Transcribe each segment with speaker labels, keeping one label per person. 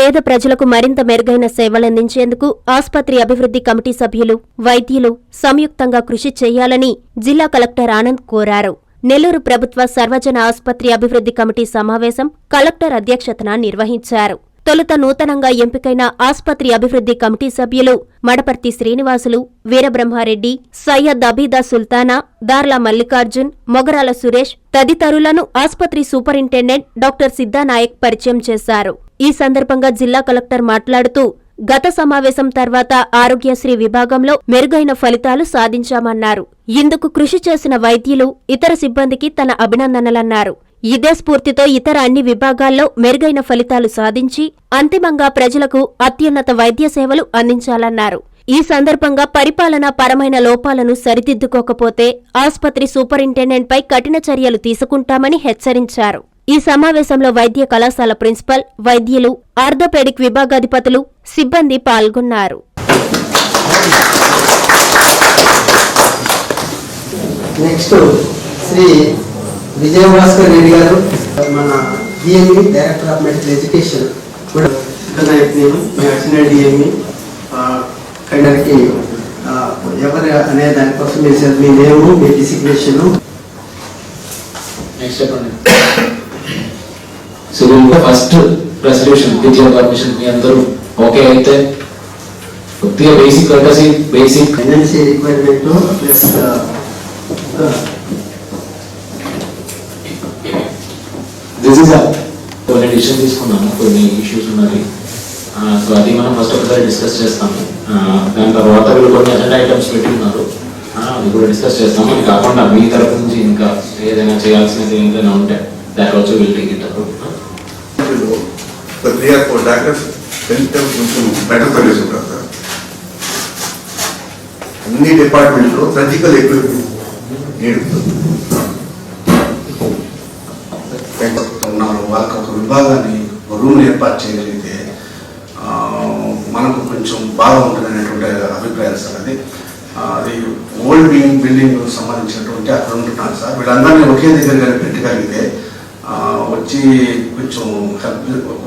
Speaker 1: పేద ప్రజలకు మరింత మెరుగైన సేవలందించేందుకు ఆస్పత్రి అభివృద్ధి కమిటీ సభ్యులు, వైద్యులు సంయుక్తంగా కృషి చేయాలని జిల్లా కలెక్టర్ ఆనంద్ కోరారు. నెల్లూరు ప్రభుత్వ సర్వజన ఆస్పత్రి అభివృద్ధి కమిటీ సమావేశం కలెక్టర్ అధ్యక్షతన నిర్వహించారు. తొలుత నూతనంగా ఎంపికైన ఆస్పత్రి అభివృద్ధి కమిటీ సభ్యులు మడపర్తి శ్రీనివాసులు, వీరబ్రహ్మారెడ్డి, సయ్యద్ అబీదా సుల్తానా, దార్ల మల్లికార్జున్, మొగరాల సురేష్ తదితరులను ఆస్పత్రి సూపరింటెండెంట్ డాక్టర్ సిద్ధానాయక్ పరిచయం చేశారు. ఈ సందర్భంగా జిల్లా కలెక్టర్ మాట్లాడుతూ, గత సమావేశం తర్వాత ఆరోగ్యశ్రీ విభాగంలో మెరుగైన ఫలితాలు సాధించామన్నారు. ఇందుకు కృషి చేసిన వైద్యులు, ఇతర సిబ్బందికి తన అభినందనలన్నారు. ఇదే స్ఫూర్తితో ఇతర అన్ని విభాగాల్లో మెరుగైన ఫలితాలు సాధించి అంతిమంగా ప్రజలకు అత్యున్నత వైద్య సేవలు అందించాలన్నారు. ఈ సందర్భంగా పరిపాలనా పరమైన లోపాలను సరిదిద్దుకోకపోతే ఆస్పత్రి సూపరింటెండెంట్పై కఠిన చర్యలు తీసుకుంటామని హెచ్చరించారు. ఈ సమావేశంలో వైద్య కళాశాల ప్రిన్సిపల్, వైద్యులు, ఆర్థోపెడిక్ విభాగాధిపతులు, సిబ్బంది పాల్గొన్నారు.
Speaker 2: విజయభాస్కర్ రెడ్డి గారు, మన DME director of medical education కూడా డిఎంఈ కండర్కి ఎవరు అనే దానికోసం మీ నేము, మీ డిసిగ్నేషన్.
Speaker 3: ఫస్ట్ రెసల్యూషన్ విద్యా కమిషన్ మీ అందరూ ఓకే అయితే కొద్దిగా basic courtesy, basic
Speaker 2: NNC requirement plus
Speaker 3: కొన్ని డిసిషన్ తీసుకున్నాము, కొన్ని ఇష్యూస్ ఉన్నాయి. సో అది మనం ఫస్ట్ ఒకసారి డిస్కస్ చేస్తాము. దాని తర్వాత వీళ్ళు కొన్ని అజెండా ఐటమ్స్ పెట్టుకున్నారు, అది కూడా డిస్కస్ చేస్తాము. అది కాకుండా మీ తరఫు నుంచి ఇంకా ఏదైనా చేయాల్సినది ఏదైనా ఉంటే దాని వచ్చి వీళ్ళు టేక్ ఇట్ అప్.
Speaker 4: అన్ని డిపార్ట్మెంట్లో సర్జికల్ ఎక్విప్మెంట్ వాళ్ళకి ఒక విభాగాన్ని రూమ్ ఏర్పాటు చేయగలిగితే మనకు కొంచెం బాగా ఉంటుంది అనేటువంటి అభిప్రాయం సార్. అది ఓల్డ్ బిల్డింగ్ సంబంధించినటువంటి అక్కడ ఉంటున్నారు సార్. వీళ్ళందరినీ ఒకే దగ్గర పెట్టగలిగితే వచ్చి కొంచెం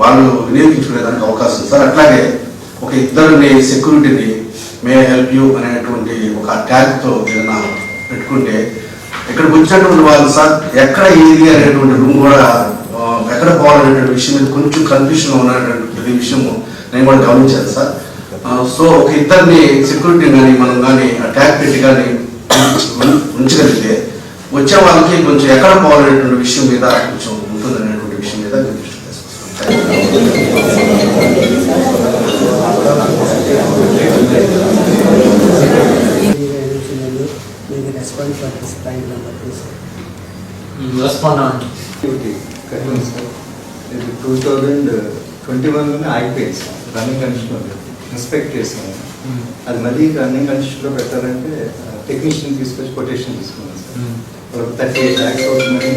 Speaker 4: వాళ్ళు వినియోగించుకునేదానికి అవకాశం సార్. అట్లాగే ఒక ఇద్దరిని సెక్యూరిటీని మే హెల్ప్ యూ అనేటువంటి ఒక ట్యాగ్తో ఏదైనా పెట్టుకుంటే ఇక్కడికి వచ్చినటువంటి వాళ్ళు సార్ ఎక్కడ ఏది అనేటువంటి రూమ్ కూడా ఎక్కడ పోవాలనేటువంటి విషయం మీద కొంచెం కన్ఫ్యూషన్ ఉన్నటువంటి విషయం నేను కూడా గమనించాను సార్. సో ఒక ఇద్దరిని సెక్యూరిటీ కానీ మనం కానీ ట్యాగ్ పెట్టి కానీ ఉంచగలిగితే వచ్చే వాళ్ళకి కొంచెం ఎక్కడ పోవాలనేటువంటి విషయం మీద కొంచెం ఉంటుంది అనేటువంటి విషయం మీద దృష్టి
Speaker 3: తీసుకుంటాం.
Speaker 5: 2021లోనే ఆగిపోయింది సార్. రన్నింగ్ కండిషన్లో ఇన్స్పెక్ట్ చేసాము. అది మళ్ళీ రన్నింగ్ కండిషన్లో పెట్టాలంటే టెక్నీషియన్ తీసుకొచ్చి కొటేషన్ తీసుకున్నాం సార్. 38 lakhs అవుతుందని.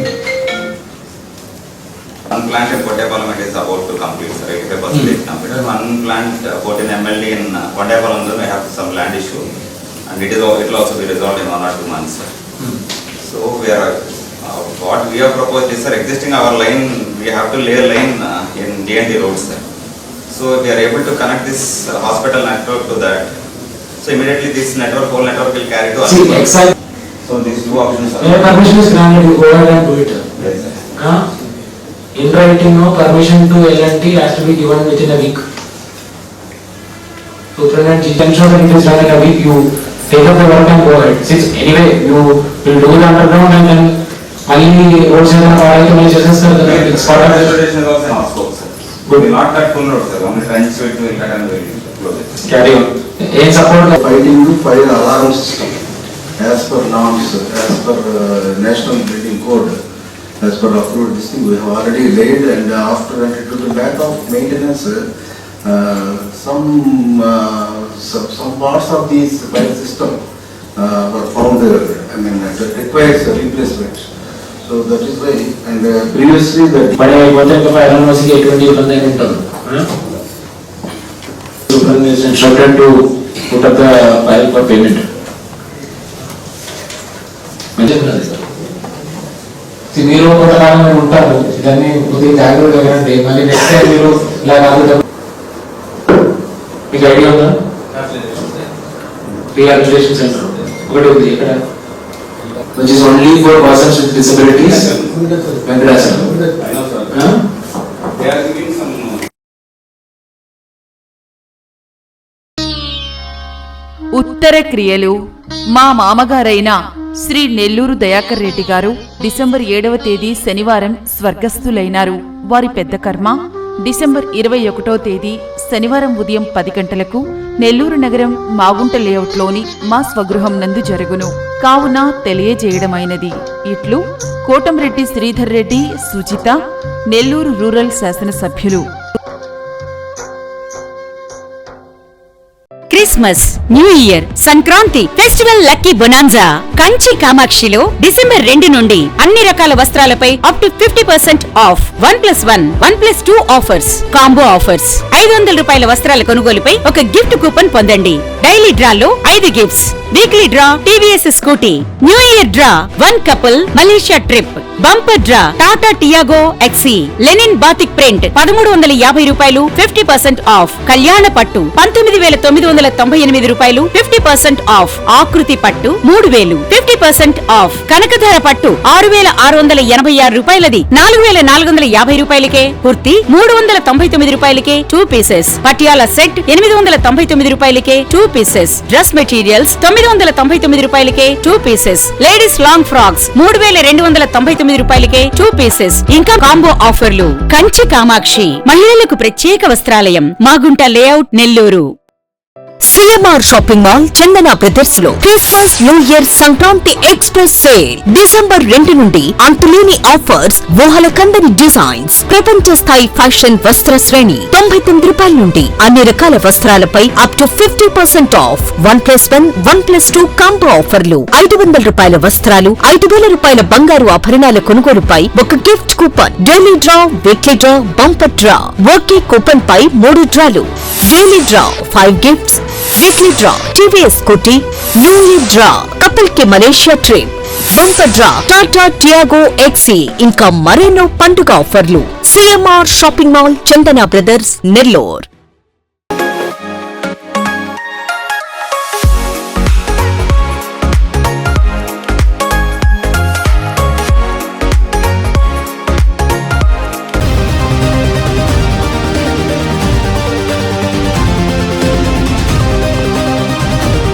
Speaker 6: Unplanned Kottapalam is about to complete, sir. 85% completed. Unplanned 14 MLD in Kottapalam, we have some land issue, and it will also be resolved in 1 or 2 months, sir. So we are what we have proposed is, sir, existing our line, we have to lay a line in D&D roads, sir. So we are able to connect this hospital network to that. So immediately this network, whole network will carry to us. So these two options are.
Speaker 3: Permission is granted, you go ahead and do it.
Speaker 6: Yes, sir.
Speaker 3: In writing, no permission to L&T has to be given within a week. So President, you can show that it is done in a week, you take up the work and go ahead. Since anyway, you will do the underground and then only roads and all it's part of the
Speaker 6: Good. Not that full road, sir. Only trench it will cut and will close it.
Speaker 3: Carry on. In support of
Speaker 4: fighting to fire alarm system as per norms, as per national building code, as per approved this thing we have already laid, and after that to the back of maintenance some parts of this fire system were found that requires a replacement. So that is why, and previously that
Speaker 3: is instructed to put up the file for payment. మీరు కొంతకాలం ఉంటారు, దాన్ని కొద్దిగా జాగ్రత్తగా వినండి. మళ్ళీ next time మీరు ఇలా కాదు మీకు ఐడియా ఉందా? రీహాబిలిటేషన్ సెంటర్ ఒకటి ఉంది ఇక్కడ, which is only for persons with disabilities. Venkateswara
Speaker 6: They are giving some.
Speaker 7: ఉత్తర క్రియలు. మా మామగారైన శ్రీ నెల్లూరు దయాకర్ రెడ్డి గారు డిసెంబర్ 7వ తేదీ శనివారం స్వర్గస్థులైనారు. వారి పెద్ద కర్మ డిసెంబర్ 21వ తేదీ శనివారం ఉదయం 10 గంటలకు నెల్లూరు నగరం మాగుంట లేఅవుట్లోని మా స్వగృహం నందు జరుగును. కావున తెలియజేయడమైనది. ఇట్లు కోటంరెడ్డి శ్రీధర్ రెడ్డి సుజిత, నెల్లూరు రూరల్ శాసనసభ్యులు.
Speaker 8: Christmas, new year, Sankranti, festival lucky bonanza Kanchi కామాక్షిలో డిసెంబర్ 2 నుండి అన్ని రకాల వస్త్రాలపై up to 50% off. 1+1, 1+2 offers, combo offers. 500 రూపాయల వస్త్రాల కొనుగోలుపై ఒక గిఫ్ట్ కూపన్ పొందండి. డైలీ డ్రాలో 5 gifts, weekly draw TVS Scooty, new year draw 1 couple Malaysia trip, bumper draw Tata Tiago XE, linen batik print 1350 రూపాయలు 50% ఆఫ్. కళ్యాణ పట్టు 19,998 రూపాయలు 50% ఆఫ్. ఆకృతి పట్టు 3000 50% ఆఫ్. కనకధార పట్టు 6,686 రూపాయలది 4,450 రూపాయలకే. కుర్తి 399 రూపాయలకే 2 పీసెస్. పటియాల సెట్ 899 రూపాయలకే 2 పీసెస్. డ్రెస్ మెటీరియల్స్ 999 రూపాయలకే 2 పీసెస్. లేడీస్ లాంగ్ ఫ్రాక్స్ 3,299 రూపాయలకే 2 పీసెస్. ఇంకా కాంబో ఆఫర్లు. కంచి కామాక్షి మహిళలకు ప్రత్యేక వస్త్రాలయం, Magunta layout, Nellore. CMR shopping mall, Chandana brothers లో Christmas, new year, Sankranti express sale December 2 నుండి అంతులేని ఆఫర్స్. ఊహల కందని డిజైన్స్, ప్రపంచ స్థాయి ఫ్యాషన్ వస్త్ర శ్రేణి 99 రూపాయల నుండి అన్ని రకాల వస్త్రాలపై అప్ టు 50% ఆఫ్. 1+1, 1+2 కాంబో ఆఫర్లు. 500 రూపాయల వస్త్రాలు, 5,000 రూపాయల బంగారు ఆభరణాల కొనుగోలుపై ఒక gift coupon. Daily draw, weekly draw, bumper draw. ఒకే కూపన్ పై 3 డ్రాలు. Daily draw 5 gifts, weekly draw TVS Scooty, new year draw couple కి Malaysia trip, bumper draw Tata Tiago XE. ఇంకా మరెన్నో పండుగ ఆఫర్లు. CMR shopping mall, Chandana brothers, Nellore.